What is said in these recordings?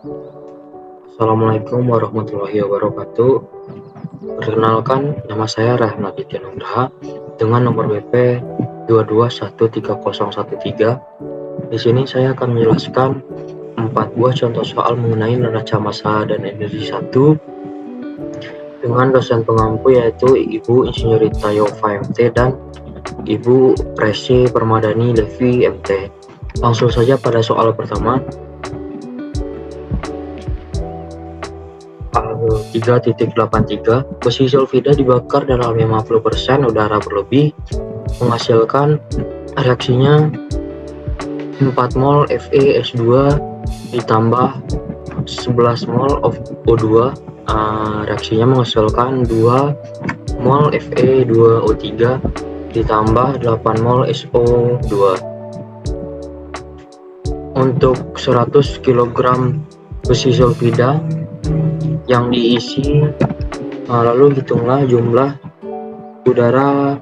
Assalamualaikum warahmatullahi wabarakatuh. Perkenalkan, nama saya Rahmat Aditya Nugraha dengan nomor BP 2213013. Di sini saya akan menjelaskan 4 buah contoh soal mengenai neraca massa dan energi 1 dengan dosen pengampu yaitu Ibu Insinyurita Yova MT dan Ibu Presi Permadani Levi MT. Langsung saja pada soal pertama. 3.83 besi sulfida dibakar dalam 50% udara berlebih menghasilkan reaksinya 4 mol FeS2 ditambah 11 mol of O2. Reaksinya menghasilkan 2 mol Fe2O3 ditambah 8 mol SO2. Untuk 100 kg besi sulfida yang diisi, lalu hitunglah jumlah udara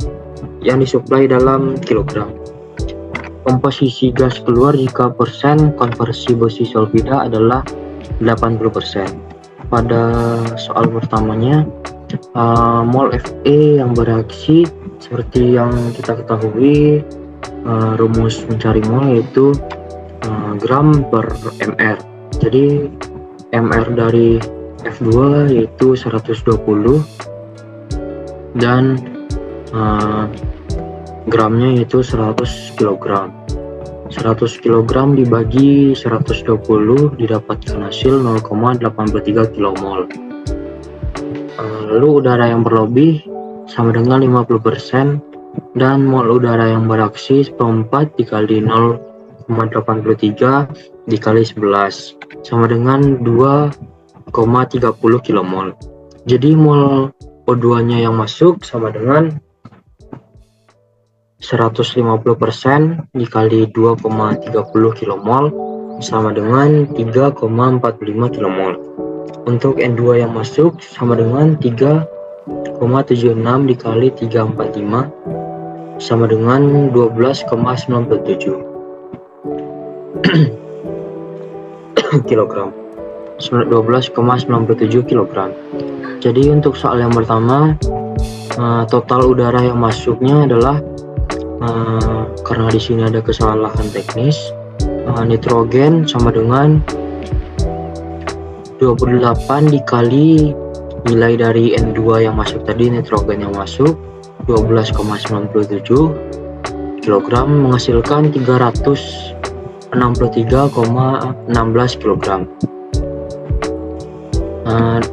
yang disuplai dalam kilogram. Komposisi gas keluar jika persen konversi besi sulfida adalah 80%. Pada soal pertamanya, mol Fe yang bereaksi seperti yang kita ketahui, rumus mencari mol yaitu gram per mr. Jadi mr dari F2 yaitu 120 dan gramnya yaitu 100 kg. 100 kg dibagi 120 didapatkan hasil 0,83 kmol. Lalu udara yang berlebih sama dengan 50% dan mol udara yang bereaksi seperempat dikali 0,83 dikali 11 sama dengan 2,30 kmol. Jadi mol O2 nya yang masuk sama dengan 150% dikali 2,30 kmol sama dengan 3,45 kmol. Untuk N2 yang masuk sama dengan 3,76 dikali 345 sama dengan 12,97 kg. 12,97 kg. Jadi untuk soal yang pertama, total udara yang masuknya adalah karena di sini ada kesalahan teknis, nitrogen sama dengan 28 dikali nilai dari N2 yang masuk tadi, nitrogen yang masuk 12,97 kg menghasilkan 363,16 kg.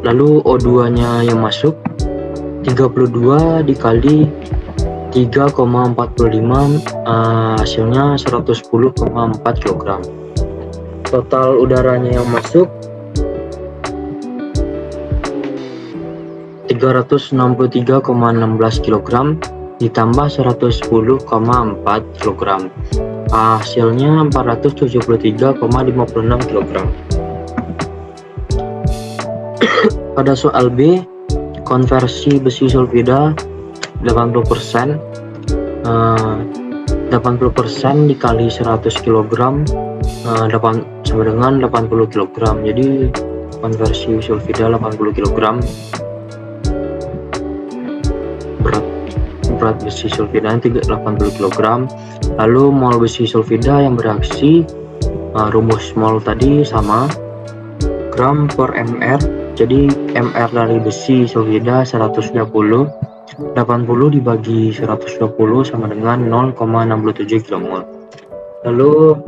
Lalu O2 nya yang masuk 32 dikali 3,45 hasilnya 110,4 kg. Total udaranya yang masuk 363,16 kg ditambah 110,4 kg. Hasilnya 473,56 kg. Pada soal B, konversi besi sulfida 80%, 80% dikali 100 kg sama dengan 80 kg. Jadi konversi sulfida 80 kg. Berat besi sulfida 80 kg. Lalu mol besi sulfida yang bereaksi, rumus mol tadi sama gram per mr. Jadi mr dari besi sulfida 120, 80 dibagi 120 sama dengan 0,67 kmol. Lalu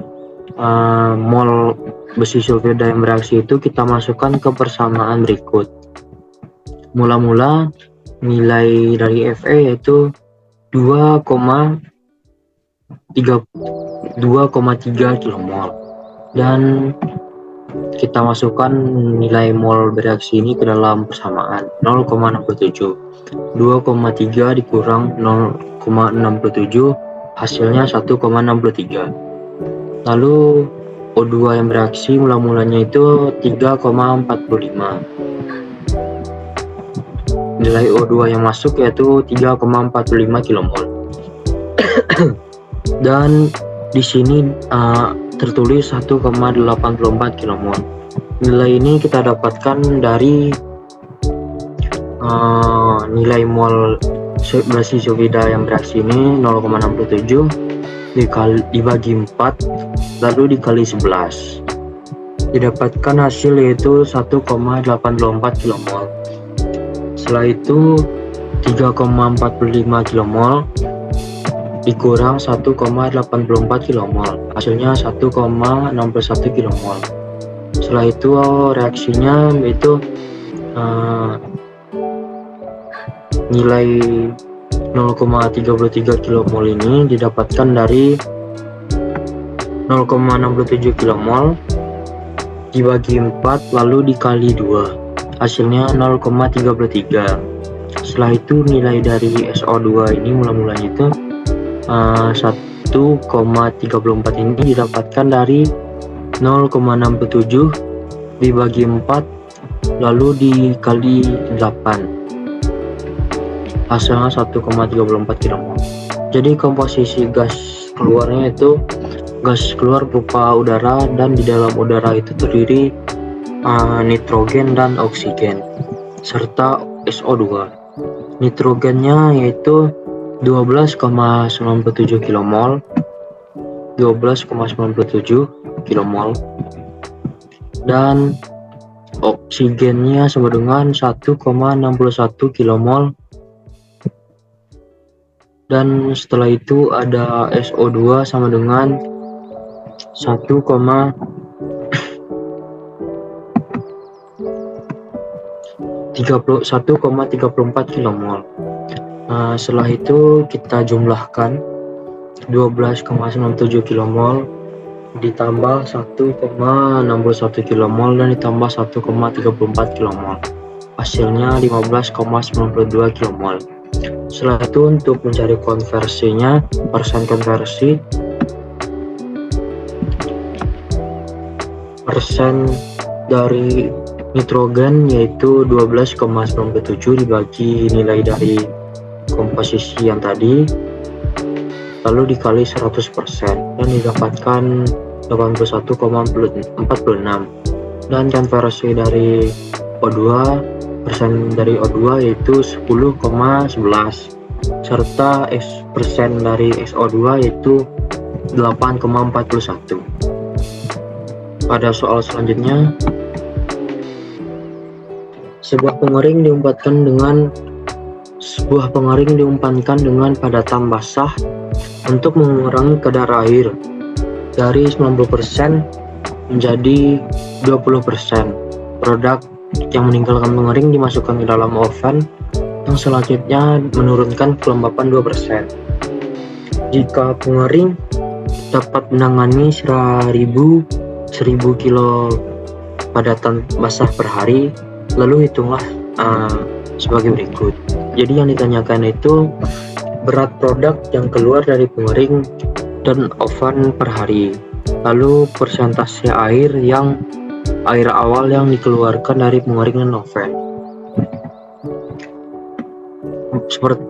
mol besi sulfida yang bereaksi itu kita masukkan ke persamaan berikut. Mula-mula nilai dari Fe yaitu 2,3 kmol dan kita masukkan nilai mol bereaksi ini ke dalam persamaan 0,67. 2,3 dikurang 0,67 hasilnya 1,63. Lalu O2 yang bereaksi mula-mulanya itu 3,45. Nilai O2 yang masuk yaitu 3,45 kmol. Dan di sini tertulis 1,84 kmol. Nilai ini kita dapatkan dari nilai mol besi sulfida yang bereaksi ini 0,67 dibagi 4 lalu dikali 11, didapatkan hasil yaitu 1,84 kmol. Setelah itu 3,45 kmol dikurang 1,84 kmol, hasilnya 1,61 kmol. Setelah itu reaksinya yaitu nilai 0,33 kmol ini didapatkan dari 0,67 kmol dibagi 4 lalu dikali 2, hasilnya 0,33. Setelah itu nilai dari SO2 ini mula-mulanya itu 1,34 ini didapatkan dari 0,67 dibagi 4 lalu dikali 8, hasilnya 1,34 kmol. Jadi komposisi gas keluarnya itu gas keluar berupa udara, dan di dalam udara itu terdiri nitrogen dan oksigen serta SO2. Nitrogennya yaitu 12,97 kmol, dan oksigennya sama dengan 1,61 kmol. Dan setelah itu ada SO2 sama dengan 1,34 kmol. Setelah itu kita jumlahkan 12,97 kmol ditambah 1,61 kmol dan ditambah 1,34 kmol, hasilnya 15,92 kmol. Setelah itu untuk mencari konversinya, persen konversi, persen dari nitrogen yaitu 12,97 dibagi nilai dari komposisi yang tadi lalu dikali 100% dan didapatkan 81,46. Dan konversi dari O2, persen dari O2 yaitu 10,11 serta persen dari SO2 yaitu 8,41. Pada soal selanjutnya, sebuah pengering diumpankan dengan padatan basah untuk mengurangi kadar air dari 90% menjadi 20%. Produk yang meninggalkan pengering dimasukkan ke dalam oven yang selanjutnya menurunkan kelembapan 2%. Jika pengering dapat menangani 1000 kilo padatan basah per hari, lalu hitunglah sebagai berikut. Jadi yang ditanyakan itu berat produk yang keluar dari pengering dan oven per hari, lalu persentase air awal yang dikeluarkan dari pengering dan oven. Seperti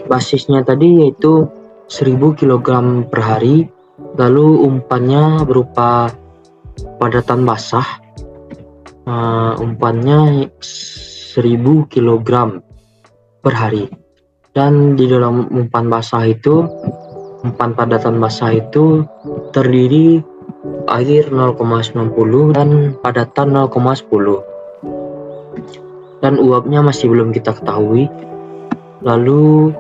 basisnya tadi yaitu 1000 kg per hari, lalu umpannya berupa padatan basah, umpannya 1000 kg per hari, dan di dalam umpan padatan basah itu terdiri air 0,90 dan padatan 0,10, dan uapnya masih belum kita ketahui. Lalu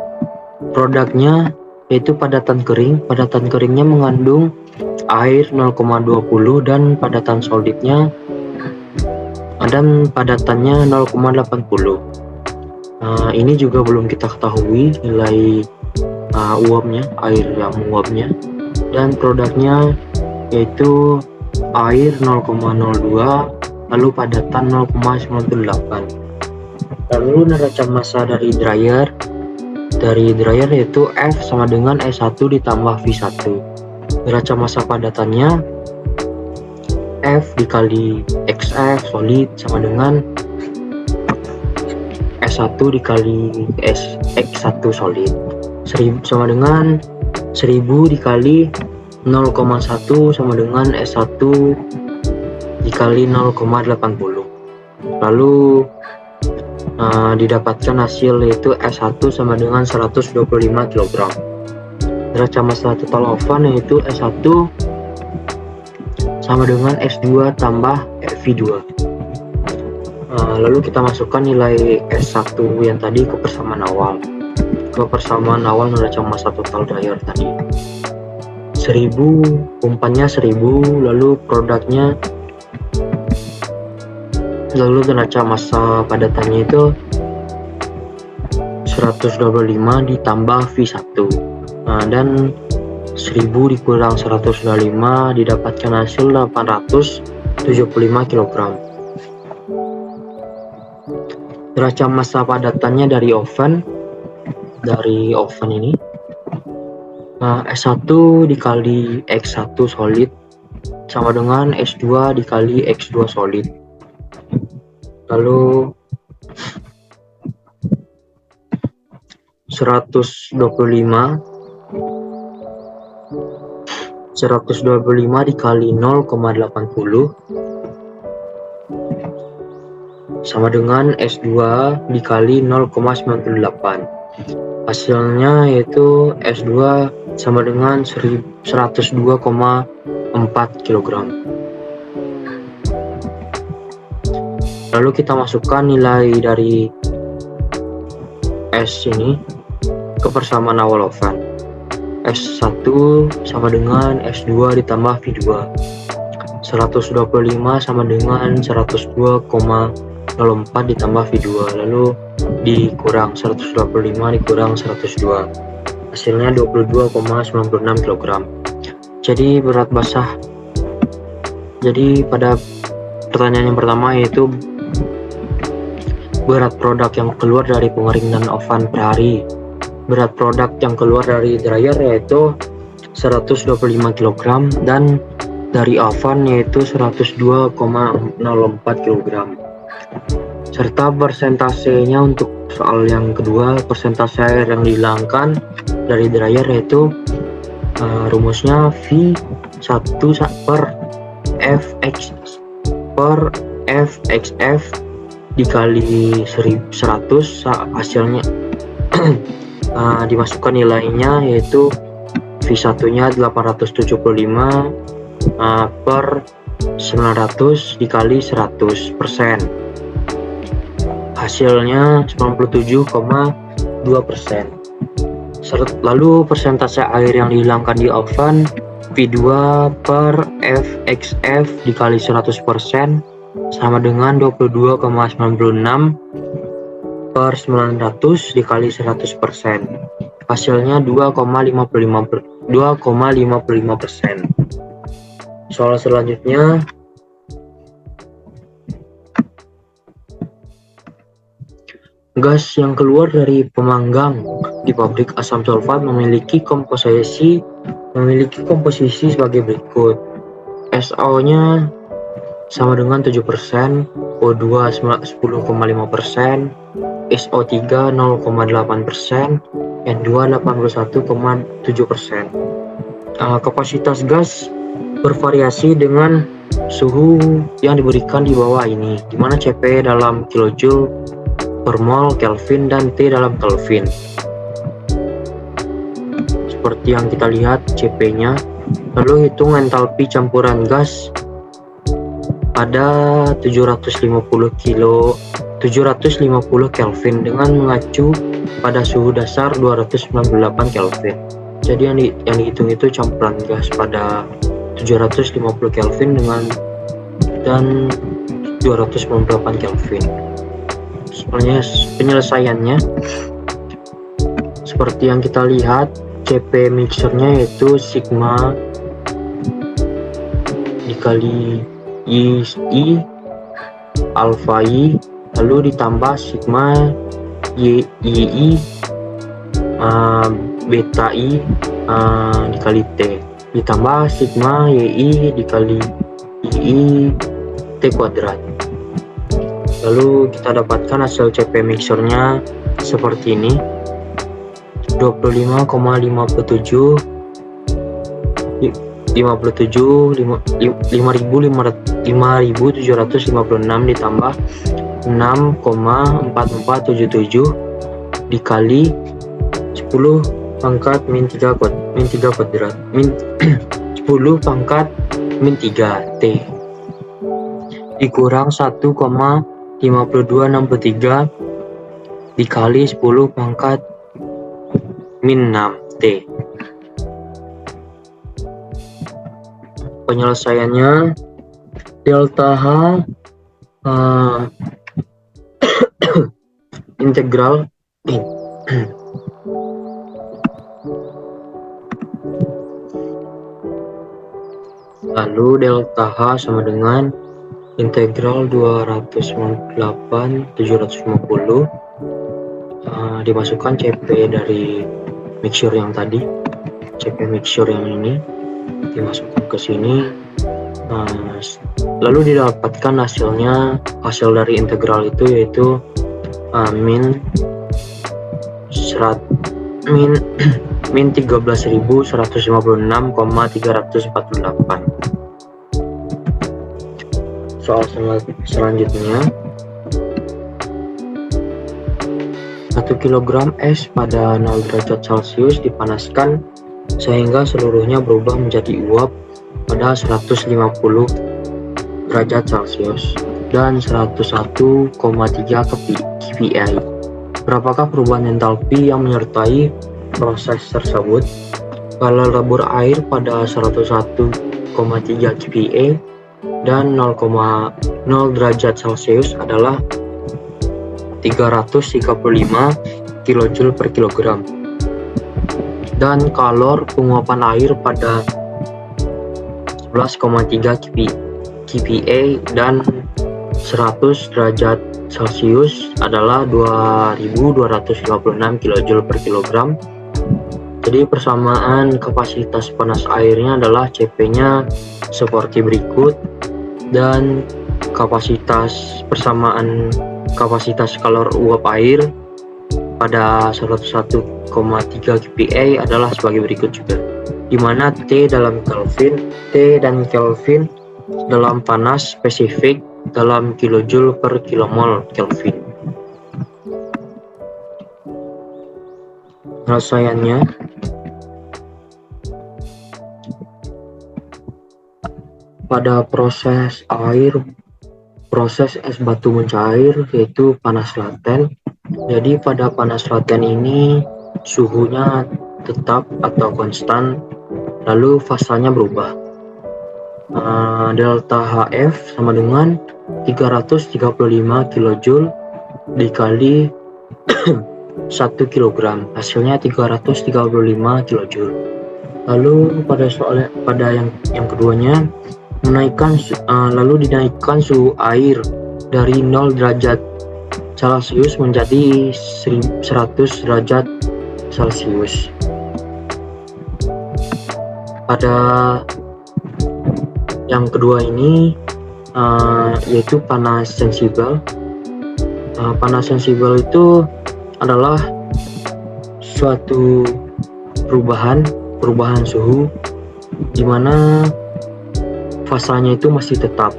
produknya yaitu padatan keringnya mengandung air 0,20 dan padatan solidnya dan padatannya 0,80. Ini juga belum kita ketahui nilai uapnya, air yang menguapnya, dan produknya yaitu air 0,02 lalu padatan 0,98. Lalu neraca massa dari dryer yaitu F sama dengan E1 ditambah V1. Neraca massa padatannya F dikali XF solid sama dengan S1 dikali X1 solid, sama dengan 1000 dikali 0,1 sama dengan S1 dikali 0,80. Lalu didapatkan hasil yaitu S1 sama dengan 125 kg. Neraca massa total oven yaitu S1 sama dengan S2 tambah V2. Lalu kita masukkan nilai S1 yang tadi ke persamaan awal. Neraca massa total dryer tadi 1000, umpannya 1000, lalu produknya, lalu neraca massa padatannya itu 125 ditambah V1. Dan 1000 dikurang 125 didapatkan hasil 875 kg. Neraca massa padatannya dari oven ini S1 dikali X1 solid sama dengan S2 dikali X2 solid. Lalu 125 dikali 0,80 sama dengan S2 dikali 0,98. Hasilnya yaitu S2 sama dengan 102,4 kg. Lalu kita masukkan nilai dari S ini ke persamaan awal oven. S1 sama dengan S2 ditambah V2. 125 sama dengan 102,04 ditambah V2, lalu dikurang 125 dikurang 102, hasilnya 22,96 kg. Jadi berat basah, jadi pada pertanyaan yang pertama yaitu berat produk yang keluar dari pengeringan oven per hari. Berat produk yang keluar dari dryer yaitu 125 kg dan dari oven yaitu 102,04 kg. Serta persentasenya untuk soal yang kedua, persentase air yang dihilangkan dari dryer yaitu rumusnya V1 per Fxf dikali 100, hasilnya dimasukkan nilainya yaitu V1 nya 875 per 900 dikali 100%, hasilnya 97,2%. Lalu persentase air yang dihilangkan di oven V2 per Fxf dikali 100% sama dengan 22,96 per 900 dikali 100%, hasilnya 2,55%. Soal selanjutnya, gas yang keluar dari pemanggang di pabrik asam sulfat memiliki komposisi sebagai berikut. SO-nya sama dengan 7%, O2 10,5%, SO3 0,8%, N2 81,7%. Kapasitas gas bervariasi dengan suhu yang diberikan di bawah ini, di mana CP dalam kilojoule per mol Kelvin dan T dalam Kelvin. Seperti yang kita lihat CP-nya. Lalu hitung entalpi campuran gas pada 750 Kelvin dengan mengacu pada suhu dasar 298 Kelvin. Jadi yang dihitung itu campuran gas pada 750 Kelvin dan 298 Kelvin. Soalnya penyelesaiannya seperti yang kita lihat, CP mixernya yaitu sigma dikali I alpha I, lalu ditambah sigma I beta I dikali T, ditambah sigma YI dikali I T kuadrat. Lalu kita dapatkan hasil CP mixernya seperti ini, 25,57 ditambah 6,4477 dikali 10 pangkat min 3 kuadrat 10 pangkat min 3 T dikurang 1,5263 dikali 10 pangkat min 6 T. Penyelesaiannya delta H integral lalu delta H sama dengan integral 298/750 dimasukkan CP dari mixture yang tadi, CP mixture yang ini dimasukkan ke sini, lalu didapatkan hasil dari integral itu yaitu min 13.156,348. Soal selanjutnya, 1 kg es pada 0 derajat Celcius dipanaskan sehingga seluruhnya berubah menjadi uap pada 150 derajat Celcius dan 101,3 kPa. Berapakah perubahan entalpi yang menyertai proses tersebut? Kalau lebur air pada 101,3 kPa dan 0,0 derajat Celcius adalah 335 kJ per kilogram, dan kalor penguapan air pada 11,3 kPa dan 100 derajat Celcius adalah 2256 kJ per kilogram. Jadi persamaan kapasitas panas airnya adalah CP-nya seperti berikut, dan persamaan kapasitas kalor uap air pada 101,3 kPa adalah sebagai berikut juga, di mana T dan Kelvin dalam panas spesifik dalam kilojoule per kilomol Kelvin. Penyelesaiannya, pada proses es batu mencair yaitu panas laten. Jadi pada panas laten ini suhunya tetap atau konstan, lalu fasanya berubah. Delta HF sama dengan 335 kJ dikali 1 kg, hasilnya 335 kJ. Lalu pada yang keduanya dinaikkan suhu air dari 0 derajat Celcius menjadi 100 derajat Celcius. Pada yang kedua ini yaitu panas sensibel. Panas sensibel itu adalah suatu perubahan suhu di mana fasanya itu masih tetap.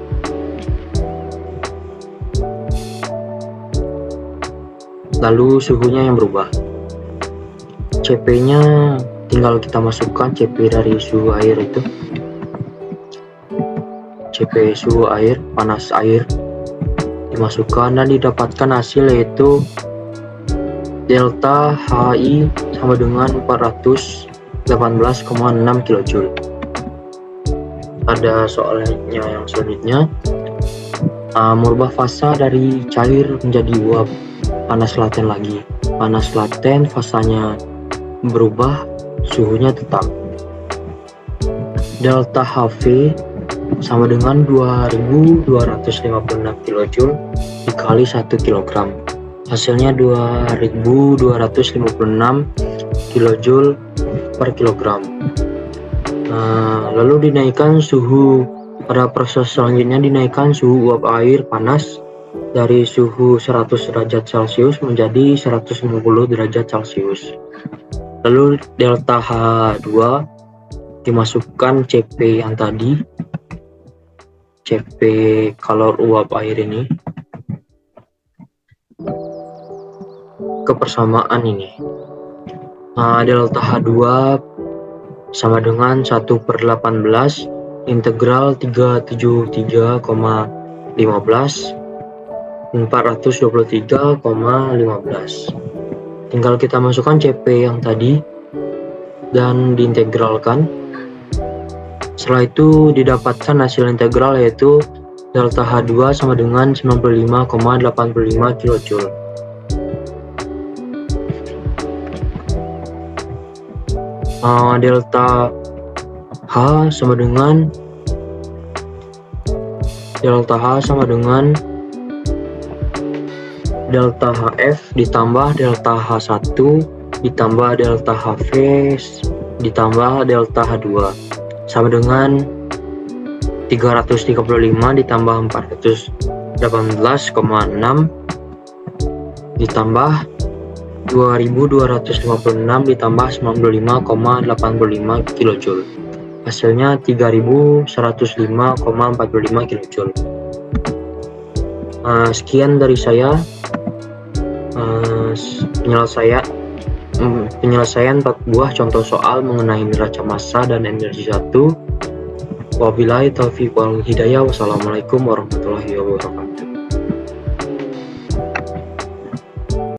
Lalu suhunya yang berubah. CP-nya tinggal kita masukkan CP dari suhu air itu. CP suhu air, panas air dimasukkan dan didapatkan hasil yaitu delta HI sama dengan 418,6 kJ. Pada soalnya yang selanjutnya, merubah fasa dari cair menjadi uap, panas laten lagi. Panas laten fasanya berubah, suhunya tetap. Delta HV sama dengan 2256 kJ dikali 1 kg, hasilnya 2256 kJ per kilogram. Lalu dinaikkan suhu, pada proses selanjutnya dinaikkan suhu uap air panas dari suhu 100 derajat Celcius menjadi 150 derajat Celcius. Lalu delta H2 dimasukkan CP yang tadi, CP kalor uap air ini ke persamaan ini. Delta H2 sama dengan 1/18 integral 373,15 423,15. Tinggal kita masukkan CP yang tadi dan diintegralkan. Setelah itu didapatkan hasil integral, yaitu delta H2 sama dengan 95,85 kJ. Delta H sama dengan delta HF ditambah delta H1 ditambah delta HV ditambah delta H2 sama dengan 335 ditambah 418,6 ditambah 2256 ditambah 95,85 kJ. Hasilnya 3105,45 kJ. Sekian dari saya, penyelesaian 4 buah contoh soal mengenai neraca massa dan energi satu. Wabillahi taufiq wal hidayah. Wassalamualaikum warahmatullahi wabarakatuh.